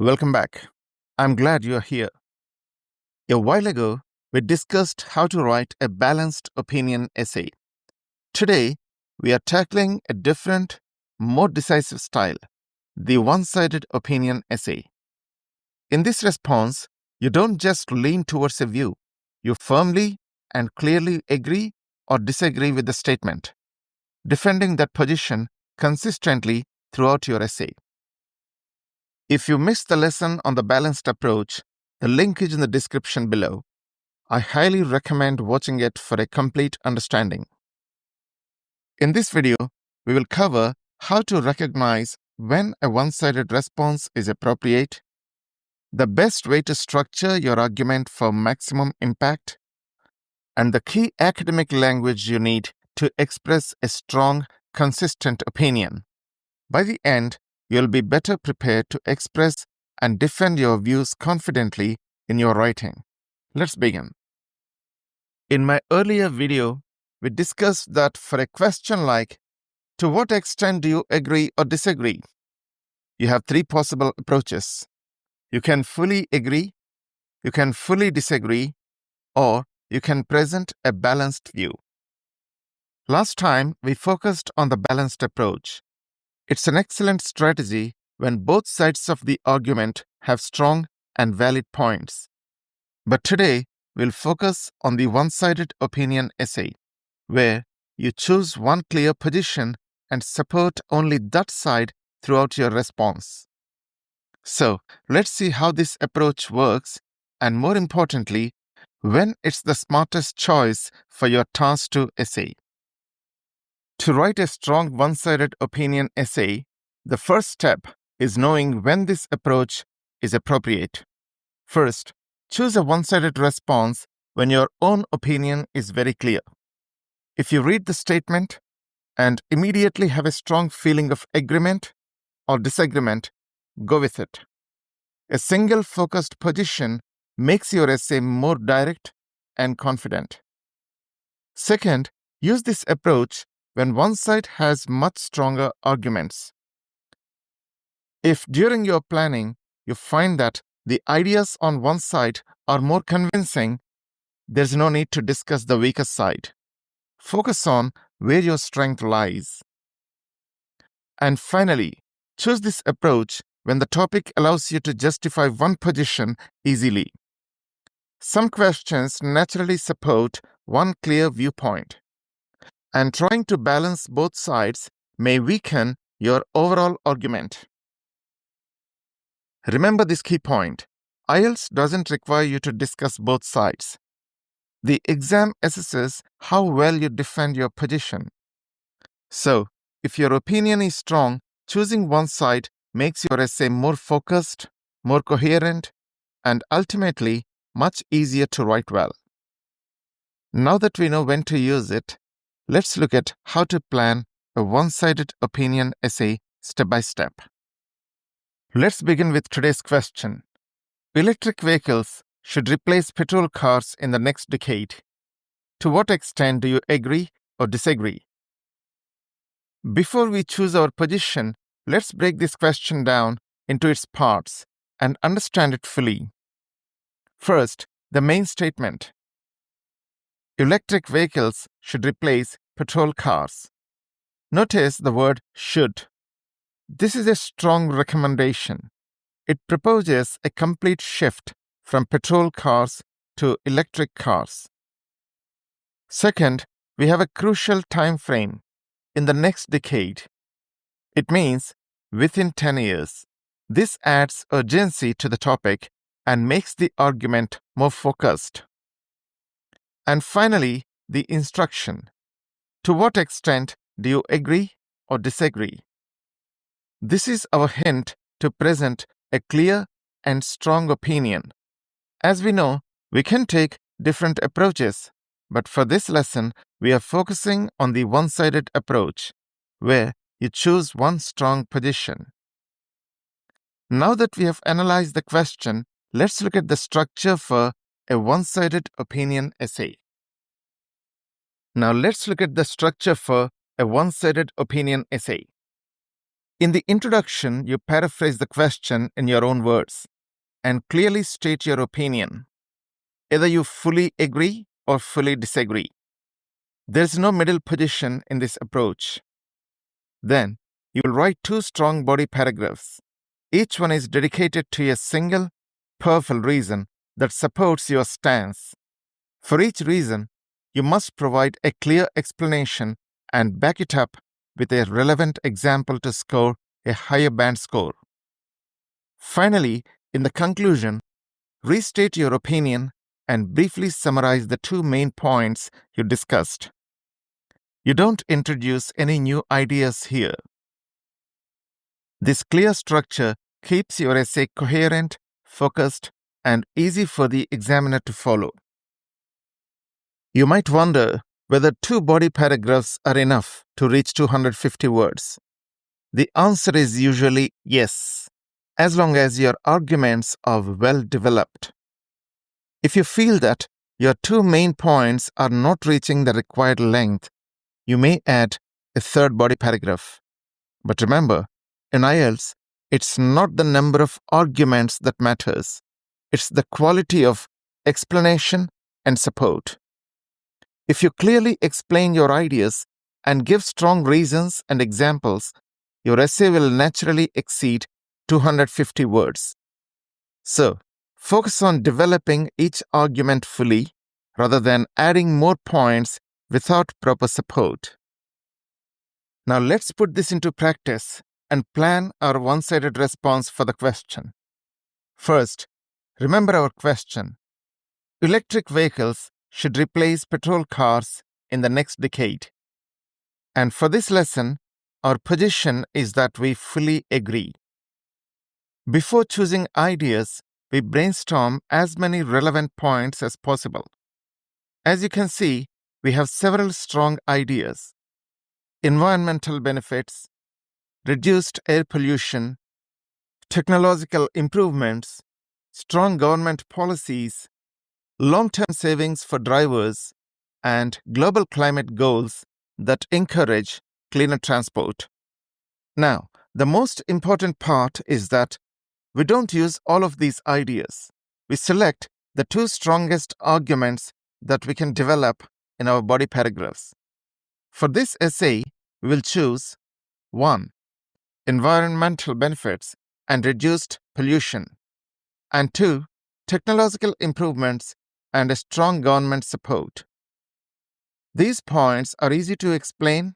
Welcome back. I'm glad you're here. A while ago, we discussed how to write a balanced opinion essay. Today, we are tackling a different, more decisive style, the one-sided opinion essay. In this response, you don't just lean towards a view, you firmly and clearly agree or disagree with the statement, defending that position consistently throughout your essay. If you missed the lesson on the balanced approach, the link is in the description below. I highly recommend watching it for a complete understanding. In this video, we will cover how to recognize when a one-sided response is appropriate, the best way to structure your argument for maximum impact, and the key academic language you need to express a strong, consistent opinion. By the end, you'll be better prepared to express and defend your views confidently in your writing. Let's begin. In my earlier video, we discussed that for a question like, to what extent do you agree or disagree? You have three possible approaches. You can fully agree, you can fully disagree, or you can present a balanced view. Last time, we focused on the balanced approach. It's an excellent strategy when both sides of the argument have strong and valid points. But today, we'll focus on the one-sided opinion essay, where you choose one clear position and support only that side throughout your response. So, let's see how this approach works, and more importantly, when it's the smartest choice for your task 2 essay. To write a strong one-sided opinion essay, the first step is knowing when this approach is appropriate. First, choose a one-sided response when your own opinion is very clear. If you read the statement and immediately have a strong feeling of agreement or disagreement, go with it. A single focused position makes your essay more direct and confident. Second, use this approach when one side has much stronger arguments. If during your planning you find that the ideas on one side are more convincing, there's no need to discuss the weaker side. Focus on where your strength lies. And finally, choose this approach when the topic allows you to justify one position easily. Some questions naturally support one clear viewpoint, and trying to balance both sides may weaken your overall argument. Remember this key point. IELTS doesn't require you to discuss both sides. The exam assesses how well you defend your position. So, if your opinion is strong, choosing one side makes your essay more focused, more coherent, and ultimately much easier to write well. Now that we know when to use it, let's look at how to plan a one-sided opinion essay step by step. Let's begin with today's question. Electric vehicles should replace petrol cars in the next decade. To what extent do you agree or disagree? Before we choose our position, let's break this question down into its parts and understand it fully. First, the main statement. Electric vehicles should replace petrol cars. Notice the word should. This is a strong recommendation. It proposes a complete shift from petrol cars to electric cars. Second, we have a crucial time frame, in the next decade. It means within 10 years. This adds urgency to the topic and makes the argument more focused. And finally, the instruction. To what extent do you agree or disagree? This is our hint to present a clear and strong opinion. As we know, we can take different approaches, but for this lesson, we are focusing on the one-sided approach, where you choose one strong position. Now that we have analyzed the question, let's look at the structure for a one-sided opinion essay. Now let's look at the structure for a one-sided opinion essay. In the introduction, you paraphrase the question in your own words and clearly state your opinion. Either you fully agree or fully disagree. There's no middle position in this approach. Then, you will write 2 strong body paragraphs. Each one is dedicated to a single, powerful reason that supports your stance. For each reason, you must provide a clear explanation and back it up with a relevant example to score a higher band score. Finally, in the conclusion, restate your opinion and briefly summarize the 2 main points you discussed. You don't introduce any new ideas here. This clear structure keeps your essay coherent, focused, and easy for the examiner to follow. You might wonder whether 2 body paragraphs are enough to reach 250 words. The answer is usually yes, as long as your arguments are well developed. If you feel that your 2 main points are not reaching the required length, you may add a 3rd body paragraph. But remember, in IELTS, it's not the number of arguments that matters. It's the quality of explanation and support. If you clearly explain your ideas and give strong reasons and examples, your essay will naturally exceed 250 words. So, focus on developing each argument fully rather than adding more points without proper support. Now let's put this into practice and plan our one-sided response for the question. First, remember our question. Electric vehicles should replace petrol cars in the next decade. And for this lesson, our position is that we fully agree. Before choosing ideas, we brainstorm as many relevant points as possible. As you can see, we have several strong ideas. Environmental benefits, reduced air pollution, technological improvements, strong government policies, long-term savings for drivers, and global climate goals that encourage cleaner transport. Now, the most important part is that we don't use all of these ideas. We select the 2 strongest arguments that we can develop in our body paragraphs. For this essay, we will choose 1. Environmental benefits and reduced pollution, and 2. Technological improvements and a strong government support. These points are easy to explain,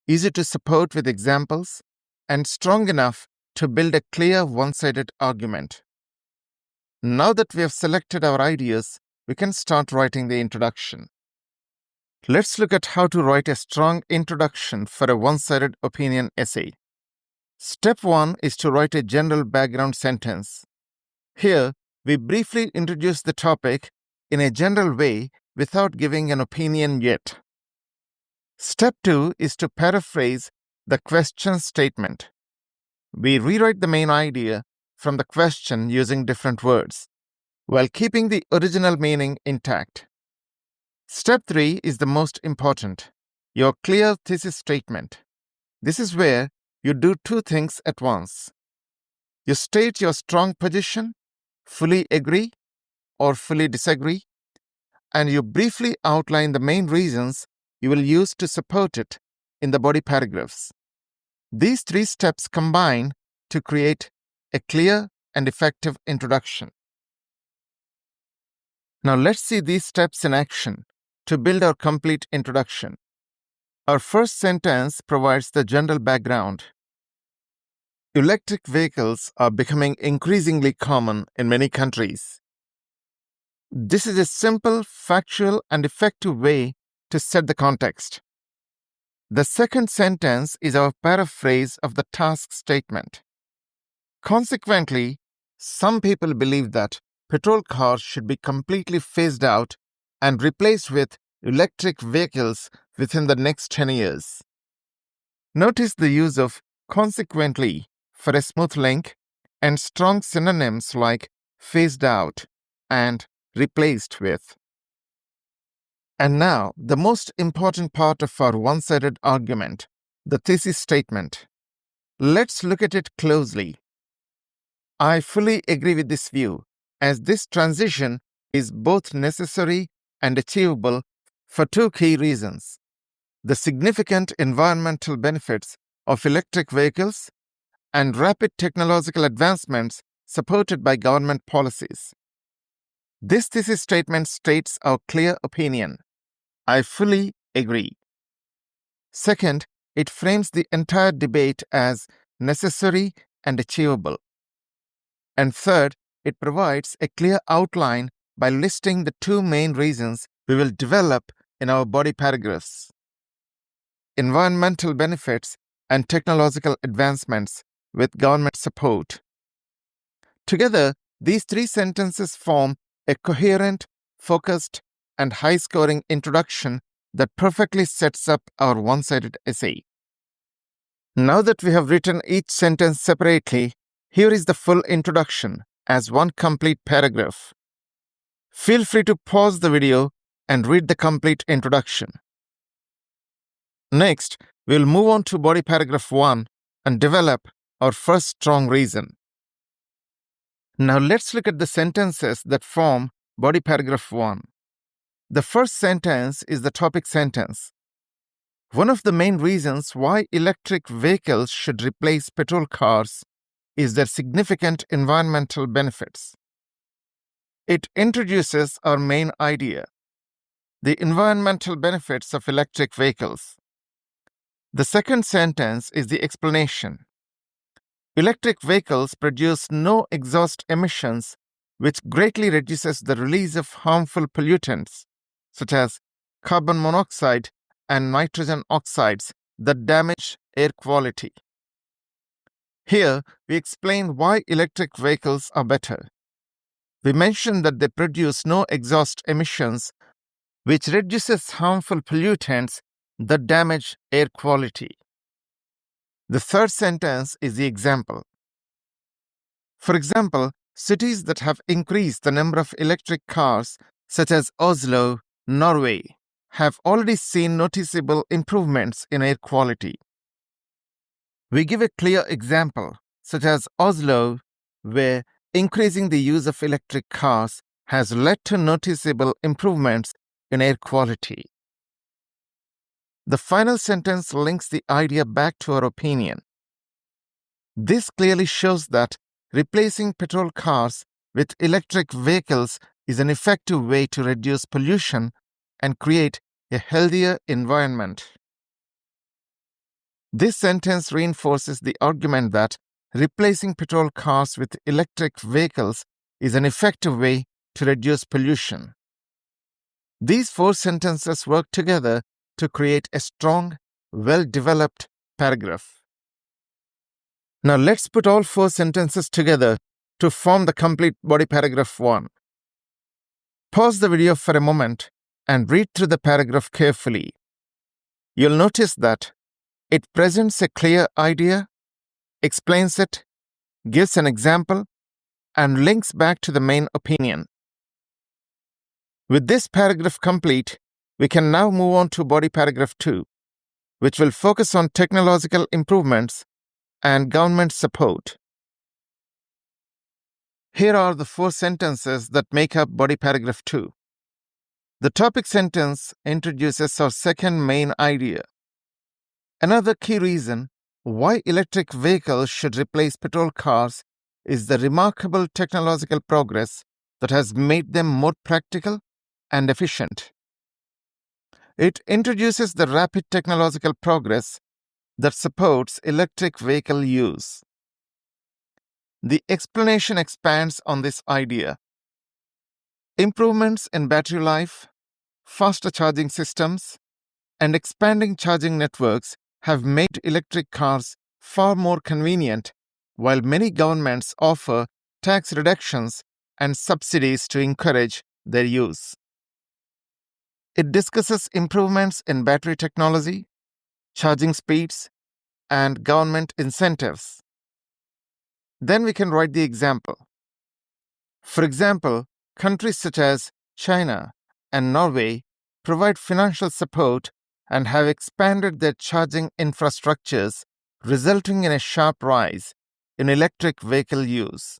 easy to support with examples, and strong enough to build a clear one-sided argument. Now that we have selected our ideas, we can start writing the introduction. Let's look at how to write a strong introduction for a one-sided opinion essay. Step 1 is to write a general background sentence. Here, we briefly introduce the topic in a general way without giving an opinion yet. Step 2 is to paraphrase the question statement. We rewrite the main idea from the question using different words, while keeping the original meaning intact. Step 3 is the most important, your clear thesis statement. This is where you do 2 things at once. You state your strong position, fully agree or fully disagree, and you briefly outline the main reasons you will use to support it in the body paragraphs. These 3 steps combine to create a clear and effective introduction. Now let's see these steps in action to build our complete introduction. Our first sentence provides the general background. Electric vehicles are becoming increasingly common in many countries. This is a simple, factual, and effective way to set the context. The second sentence is our paraphrase of the task statement. Consequently, some people believe that petrol cars should be completely phased out and replaced with electric vehicles within the next 10 years. Notice the use of consequently for a smooth link and strong synonyms like phased out and replaced with. And now, the most important part of our one-sided argument, the thesis statement. Let's look at it closely. I fully agree with this view, as this transition is both necessary and achievable for two key reasons: the significant environmental benefits of electric vehicles and rapid technological advancements supported by government policies. This thesis statement states our clear opinion. I fully agree. Second, it frames the entire debate as necessary and achievable. And third, it provides a clear outline by listing the two main reasons we will develop in our body paragraphs: environmental benefits and technological advancements with government support. Together, these three sentences form a coherent, focused, and high-scoring introduction that perfectly sets up our one-sided essay. Now that we have written each sentence separately, here is the full introduction as one complete paragraph. Feel free to pause the video and read the complete introduction. Next, we'll move on to body paragraph 1 and develop our first strong reason. Now let's look at the sentences that form body paragraph 1. The first sentence is the topic sentence. One of the main reasons why electric vehicles should replace petrol cars is their significant environmental benefits. It introduces our main idea: the environmental benefits of electric vehicles. The second sentence is the explanation. Electric vehicles produce no exhaust emissions, which greatly reduces the release of harmful pollutants such as carbon monoxide and nitrogen oxides that damage air quality. Here, we explain why electric vehicles are better. We mention that they produce no exhaust emissions, which reduces harmful pollutants that damage air quality. The third sentence is the example. For example, cities that have increased the number of electric cars, such as Oslo, Norway, have already seen noticeable improvements in air quality. We give a clear example, such as Oslo, where increasing the use of electric cars has led to noticeable improvements in air quality. The final sentence links the idea back to our opinion. This clearly shows that replacing petrol cars with electric vehicles is an effective way to reduce pollution and create a healthier environment. This sentence reinforces the argument that replacing petrol cars with electric vehicles is an effective way to reduce pollution. These four sentences work together to create a strong, well-developed paragraph. Now let's put all four sentences together to form the complete body paragraph 1. Pause the video for a moment and read through the paragraph carefully. You'll notice that it presents a clear idea, explains it, gives an example, and links back to the main opinion. With this paragraph complete, we can now move on to body paragraph 2, which will focus on technological improvements and government support. Here are the four sentences that make up body paragraph 2. The topic sentence introduces our second main idea. Another key reason why electric vehicles should replace petrol cars is the remarkable technological progress that has made them more practical and efficient. It introduces the rapid technological progress that supports electric vehicle use. The explanation expands on this idea. Improvements in battery life, faster charging systems, and expanding charging networks have made electric cars far more convenient, while many governments offer tax reductions and subsidies to encourage their use. It discusses improvements in battery technology, charging speeds, and government incentives. Then we can write the example. For example, countries such as China and Norway provide financial support and have expanded their charging infrastructures resulting in a sharp rise in electric vehicle use.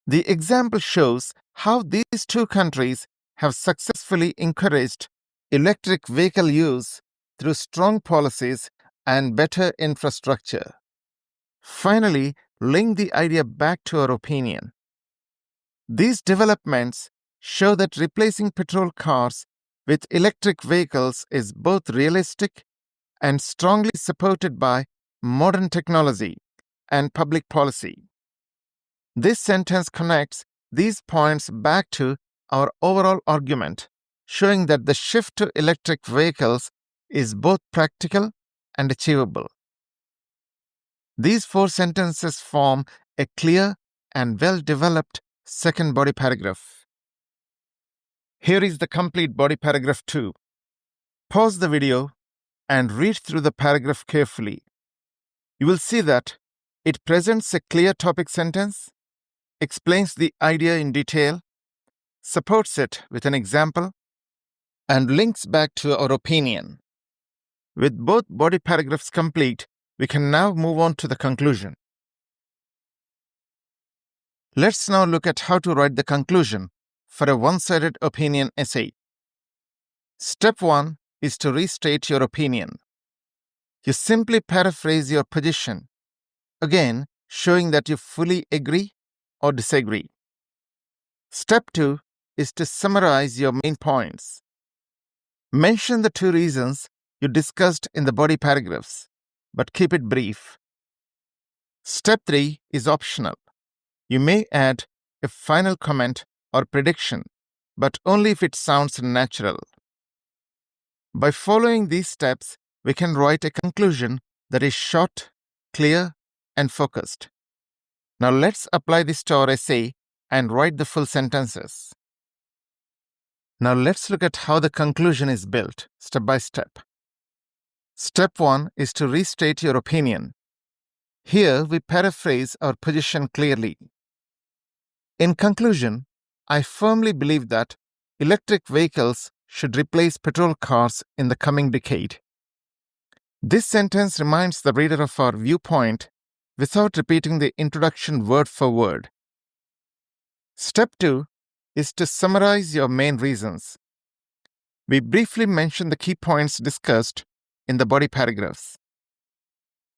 The example shows how these two countries have successfully encouraged electric vehicle use through strong policies and better infrastructure. Finally, link the idea back to our opinion. These developments show that replacing petrol cars with electric vehicles is both realistic and strongly supported by modern technology and public policy. This sentence connects these points back to our overall argument, showing that the shift to electric vehicles is both practical and achievable. These 4 sentences form a clear and well-developed second body paragraph. Here is the complete body paragraph 2. Pause the video and read through the paragraph carefully. You will see that it presents a clear topic sentence, explains the idea in detail, supports it with an example, and links back to our opinion. With both body paragraphs complete, we can now move on to the conclusion. Let's now look at how to write the conclusion for a one-sided opinion essay. Step 1 is to restate your opinion. You simply paraphrase your position, again showing that you fully agree or disagree. Step 2 is to summarize your main points. Mention the 2 reasons you discussed in the body paragraphs, but keep it brief. Step 3 is optional. You may add a final comment or prediction, but only if it sounds natural. By following these steps, we can write a conclusion that is short, clear, and focused. Now let's apply this to our essay and write the full sentences. Now let's look at how the conclusion is built, step by step. Step 1 is to restate your opinion. Here we paraphrase our position clearly. In conclusion, I firmly believe that electric vehicles should replace petrol cars in the coming decade. This sentence reminds the reader of our viewpoint without repeating the introduction word for word. Step 2 is to summarize your main reasons. We briefly mention the key points discussed in the body paragraphs.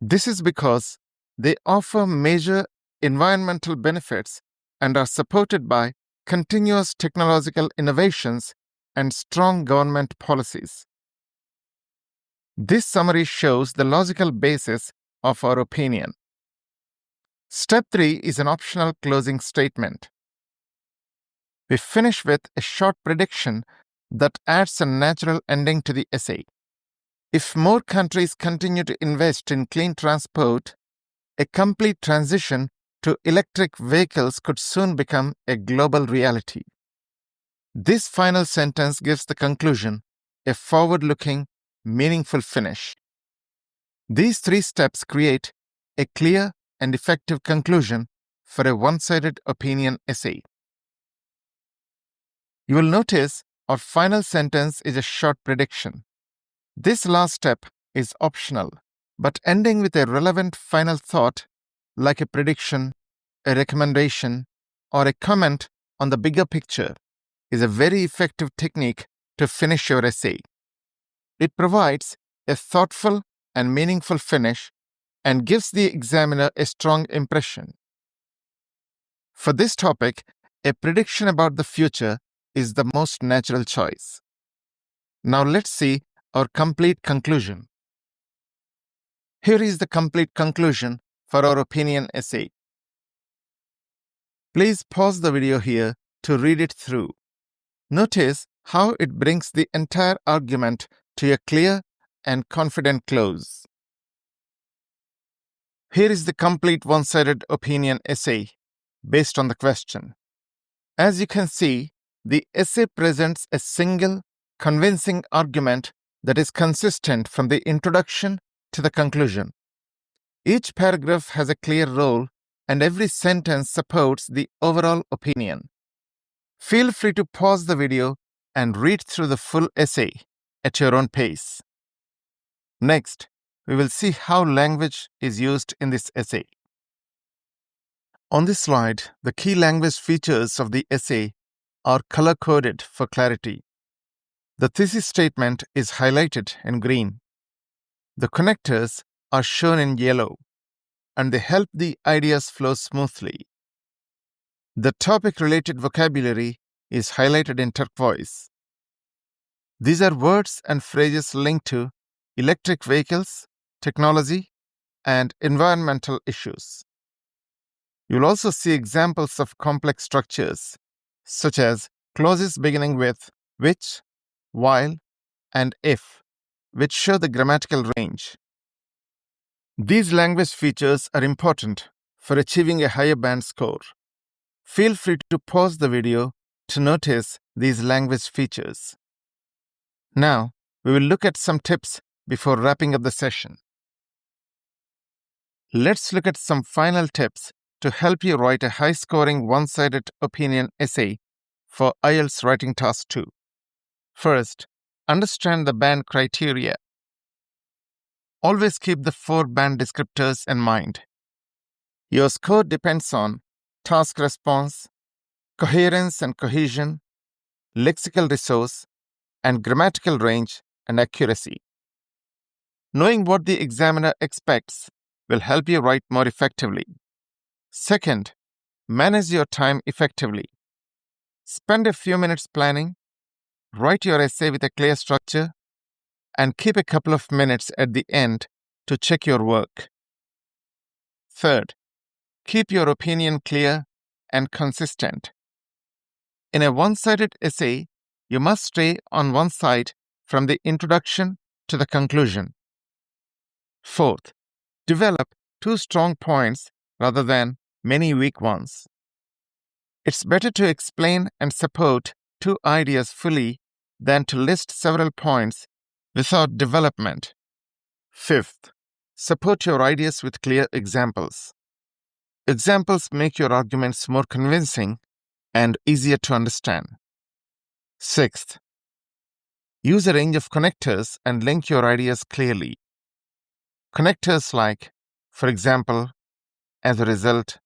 This is because they offer major environmental benefits and are supported by continuous technological innovations and strong government policies. This summary shows the logical basis of our opinion. Step 3 is an optional closing statement. We finish with a short prediction that adds a natural ending to the essay. If more countries continue to invest in clean transport, a complete transition to electric vehicles could soon become a global reality. This final sentence gives the conclusion a forward-looking, meaningful finish. These 3 steps create a clear and effective conclusion for a one-sided opinion essay. You will notice our final sentence is a short prediction. This last step is optional, but ending with a relevant final thought, like a prediction, a recommendation, or a comment on the bigger picture, is a very effective technique to finish your essay. It provides a thoughtful and meaningful finish and gives the examiner a strong impression. For this topic, a prediction about the future is the most natural choice. Now let's see our complete conclusion. Here is the complete conclusion for our opinion essay. Please pause the video here to read it through. Notice how it brings the entire argument to a clear and confident close. Here is the complete one-sided opinion essay based on the question. As you can see, the essay presents a single, convincing argument that is consistent from the introduction to the conclusion. Each paragraph has a clear role, and every sentence supports the overall opinion. Feel free to pause the video and read through the full essay at your own pace. Next, we will see how language is used in this essay. On this slide, the key language features of the essay are color-coded for clarity. The thesis statement is highlighted in green. The connectors are shown in yellow, and they help the ideas flow smoothly. The topic-related vocabulary is highlighted in turquoise. These are words and phrases linked to electric vehicles, technology, and environmental issues. You'll also see examples of complex structures, such as clauses beginning with which, while, and if, which show the grammatical range. These language features are important for achieving a higher band score. Feel free to pause the video to notice these language features. Now, we will look at some tips before wrapping up the session. Let's look at some final tips to help you write a high-scoring one-sided opinion essay for IELTS Writing Task 2. First, understand the band criteria. Always keep the 4 band descriptors in mind. Your score depends on task response, coherence and cohesion, lexical resource, and grammatical range and accuracy. Knowing what the examiner expects will help you write more effectively. Second, manage your time effectively. Spend a few minutes planning, write your essay with a clear structure, and keep a couple of minutes at the end to check your work. Third, keep your opinion clear and consistent. In a one-sided essay, you must stay on one side from the introduction to the conclusion. Fourth, develop 2 strong points rather than many weak ones. It's better to explain and support 2 ideas fully than to list several points without development. Fifth, support your ideas with clear examples. Examples make your arguments more convincing and easier to understand. Sixth, use a range of connectors and link your ideas clearly. Connectors like, for example, as a result,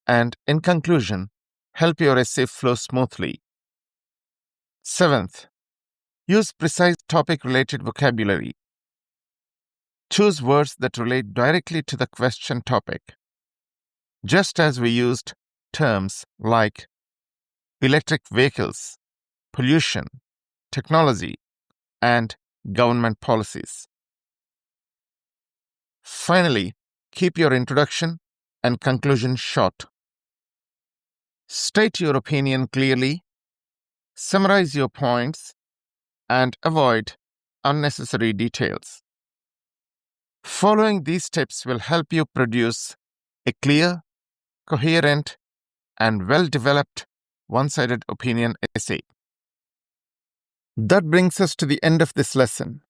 and in conclusion, help your essay flow smoothly. Seventh, use precise topic-related vocabulary. Choose words that relate directly to the question topic, just as we used terms like electric vehicles, pollution, technology, and government policies. Finally, keep your introduction and conclusion short. State your opinion clearly, summarize your points, and avoid unnecessary details. Following these steps will help you produce a clear, coherent, and well-developed one-sided opinion essay. That brings us to the end of this lesson.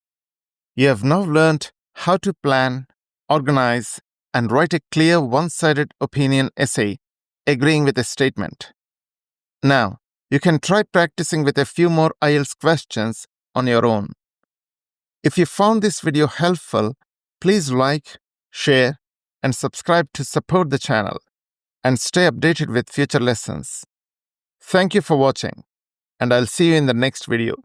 You have now learned how to plan, organize, and write a clear one-sided opinion essay agreeing with a statement. Now, you can try practicing with a few more IELTS questions on your own. If you found this video helpful, please like, share, and subscribe to support the channel and stay updated with future lessons. Thank you for watching, and I'll see you in the next video.